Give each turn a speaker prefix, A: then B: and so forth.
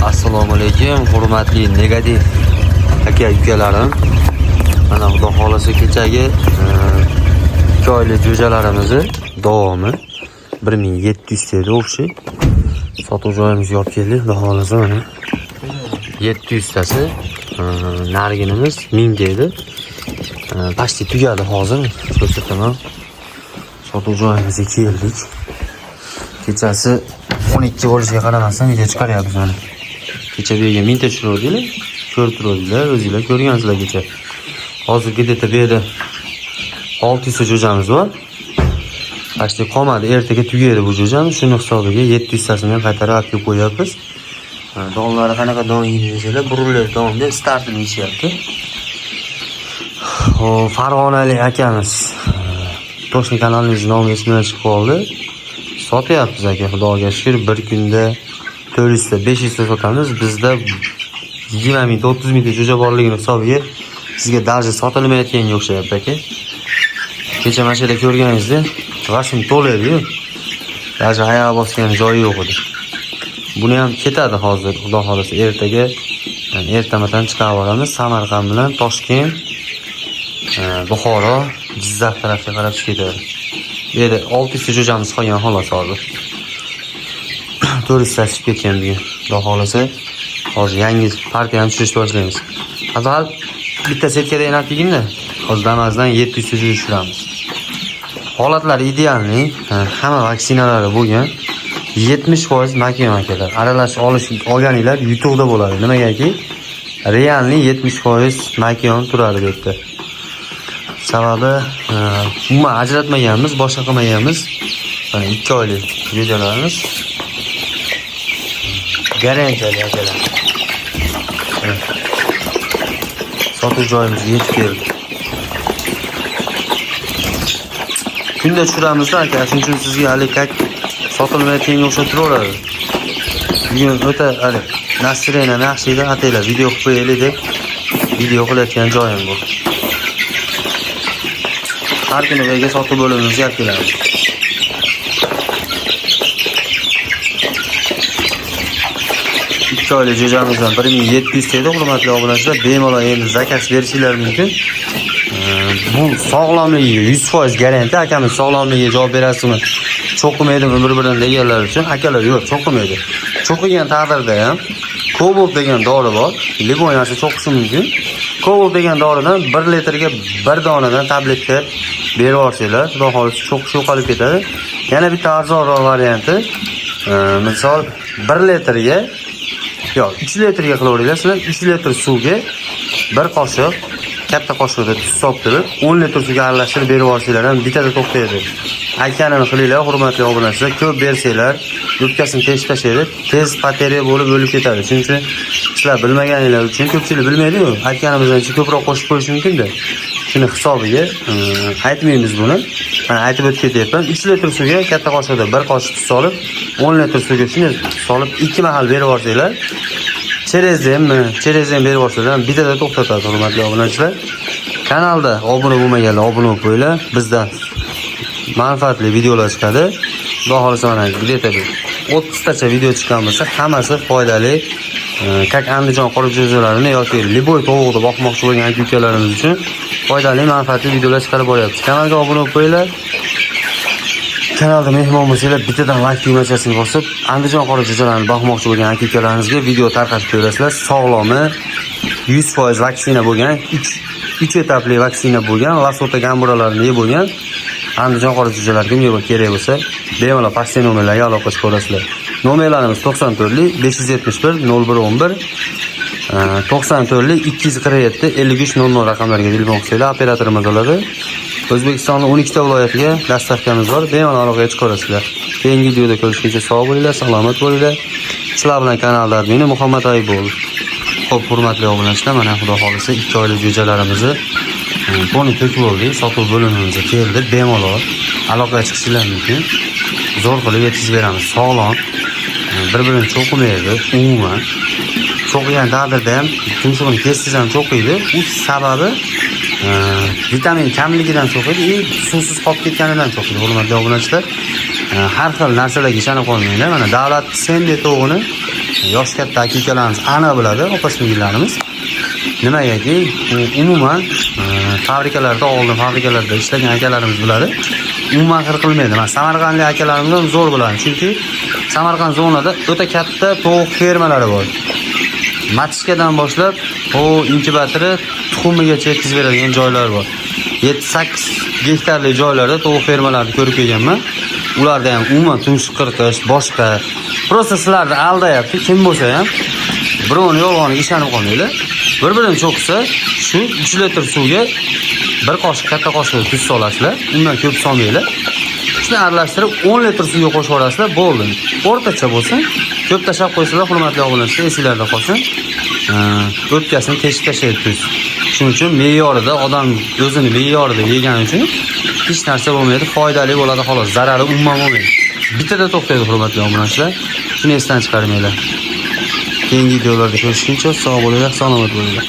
A: Assalomu alaykum, hurmatli negativ aka ukalarim. Mana xudo xolasa kechagi 2 oylik jo'jalarimizni davomi 1700 dedi o'xshi. Sotuv joyimizga olib keldik, xudo xolasa mana 700 tasi. Nariginimiz 1000 dedi. Pasti tugadi hozir. Ko'rsataman. Sotuv joyimizga keldik. Kechasi 12 bo'lishiga qaramasdan video chiqaryapmiz mana. Kecha bu yerga 1000 ta tushiruvdilar. Ko'rib turuvdilar, o'zingizlar ko'rgansizlar kecha. Hozirgi deta bu yerda 600 ta jo'jamiz bor. Pasti qolmadi, ertaga tugaydi bu jo'jamiz. Shuni hisobiga 700 tasini ham qaytarib olib kelib qo'yapmiz. Donlari qanaqa don yeydi desalar, burunlar donda startini yeyishyapti. Farg'onalik akamiz Toshkent kanalingiz nomiga ismidan chiqib qoldi. Sotyapmiz aka, xudoga shukr, bir kunda 400 ta, 500 ta sotamiz. Bizda 20 ming, 30 ming ta jo'ja borligini hisobiga sizga даже sotilmayotganga o'xshayapti aka. Kecha mana shu yerda ko'rganingizda rasm to'ladi-yu. Даже ayaq bosgan joyi yo'q edi. Buni ham ketadi hozir, xudo xolasa ertaga, ya'ni ertamadan chiqarib olamiz. Samarqand bilan Toshkent, Buxoro, Jizzax tarafga qarab ketadi. Bu yerda 600 ta jo'jamiz qolgan xolos hozir. 400 ta chiqib ketgan bugun. Xudo xolasa hozir yangi partiyani tushirishni boshlaymiz. Avval bitta setkaga inatligimda, hozir damazdan 700 ta tushiramiz. Holatlar idealni, hamma vaksinalari bo'lgan. 70% makiyam akalar. Aralash olganinglar yutuqda bo'ladi. Nimagaki? Realni 70% makiyam turadi bu yerda. Sababi umuman ajratmaganmiz, boshqa qilmaganmiz. Mana 2 oylik jo'jalarimiz garantiyali akalar. Sotuv joyimizga yetib keldi. Kunda tushiramiz aka, shuning uchun sizga hali kak sotilmayotganga o'xshab turaveradi. Bugun o'ta hali настроением yaxshi edi, ataylar video qilib qo'yaylik deb video qilayotgan joyim bu. Har kuni bu yerga sotuv bo'limimizga olib kelamiz. İki oylik jo'jamizdan 1700 dedi, hurmatli obunachilar. Bemalol endi zakaz berishingiz mumkin. Bu sog'lomligiga 100% garantiya. Akamiz sog'lomligiga javob berasizmi? Cho'qimaydimi bir-biridan deganlar uchun akalar yo'q, cho'qimaydi. Cho'qigan taqdirda ham Cobalt degan dori bor. Liboy narsa cho'qishi mumkin. Cobalt degan doridan 1 litrga 1 donadan tabletka berib yuborsanglar, xudo xolisa cho'qish yo'qolib ketadi. Yana bitta arzonroq varianti, misol 1 litrga yo'q, 3 litrga qilaveringlar. Sizlar 3 litr suvga 1 qoshiq katta qoshiqda tuz solib 10 litr suvga aralashtirib berib yuborsanglar ham bitada to'xtaydi. Aytganini qilinglar, hurmatli obunachilar. Ko'p bersanglar, o'tkasini tez tashlaydi, tez bateriya bo'lib o'lib ketadi. Shuning uchun sizlar bilmaganinglar uchun, ko'pchilik bilmaydi-ku. Aytganimizdan ko'proq qo'shib qo'yish mumkin-da. Shuni hisobiga aytmaymiz buni. Mana aytib o'tib ketyapman. 3 litr suvga katta qoshiqda 1 qoshiq tuz solib, 10 litr suvga shuni solib 2 mahal berib yuborsanglar, cherezdan berib yuborsanglar bitada to'xtatadi, hurmatli obunachilar. Kanalda obuna bo'lmaganlar obuna bo'lib qo'yinglar. Bizdan manfaatli videolar chiqadi. Xudo xolasa mana где-то 30 tacha video chiqqan bo'lsa, hammasi foydali. Kak Andijon qora jo'jalarini yoki liboy tovuqni boqmoqchi bo'lgan aka-ukalarimiz uchun foydali, manfaatli videolar chiqarib boryapmiz. Kanalga obuna bo'lib qo'yinglar. Kanalda mehmon bo'lsanglar, bittadan like tugmachasini bosib, Andijon qora jo'jalarini boqmoqchi bo'lgan aka-ukalaringizga video tarqatib qo'yasizlar. Sog'lomi, 100% vaksina bo'lgan, 3 etapli vaksina bo'lgan, lasota gamburalarni yeb bo'lgan Andijon qora jo'jalarga kerak bo'lsa, bemalol pastki nomerlarga aloqa qilib ko'rasizlar. Nomerlarimiz 94 571 0111, 94 247 53 00 raqamlariga telefon qilsanglar operatorimiz bo'ladi. O'zbekistonning 12 ta viloyatiga dastavkamiz bor. Bemalol aloqaga chiqarasizlar. Keyingi videoda ko'rishguncha sog' bo'linglar, salomat bo'linglar. Sizlar bilan kanalda admini Muhammad Ayibul. Xo'p, hurmatli obunachilar, mana xudo xolisa 2 oylik jo'jalarimizni buni ko'k bo'ldi, sotuv bo'limimizga keldi. Bemalol aloqaga chiqishingiz mumkin. Zo'r qilib yetkazib beramiz. Sog'lom, bir-birini cho'qimaydi, umuman. Cho'qigan taqdirda ham tumshug'ini kessiz ham cho'qiydi. U sababi vitamin kamligidan cho'qiydi, suvsiz qolib ketganidan cho'qiydi, hurmatli obunachilar. Har xil narsalarga ishonib qolmanglar. Mana davlat Sende to'g'ini yosh katta aka-ukalarimiz aniq biladi, opa-singillarimiz. Nimagaki, umuman fabrikalarda oldin fabrikalarda ishlagan akalarimiz biladi. Umuman qilmaydi. Men Samarqandlik akalarimdan zo'r bilaman, chunki Samarqand zonada o'ta katta tovuq fermalari bor. Matishkadan boshlab, inkubatori tuxumigacha yetkazib beradigan joylar bor. 7-8 gektarlik joylarda tovuq fermalarini ko'rib kelganman. Ularda ham umuman tumshuq qirqish, boshqa. Prosta sizlarni aldayapti, kim bo'lsa ham birovni yolg'oniga ishonib qolmanglar. Bir-birini cho'qsa, shu 3 litr suvga bir qoshiq katta qoshiq tuz solasizlar, undan ko'p solmanglar. Shuni aralashtirib 10 litr suvga qo'shib yuborasizlar, bo'ldi. O'rtacha bo'lsin, ko'p tashab qo'ysanglar, hurmatli obunachilar, esinglarda qolsin. O'pkasini teshib tashlaydi tuz. Shuning uchun me'yorida odam o'zini me'yorida yegani uchun hech narsa bo'lmaydi, foydali bo'ladi xolos, zarari umuman bo'lmaydi. Bittada to'xtaydi, hurmatli obunachilar. Shuni esdan chiqarmanglar. Keyingi videolarda ko'rishguncha sog' bo'linglar, salomat bo'linglar.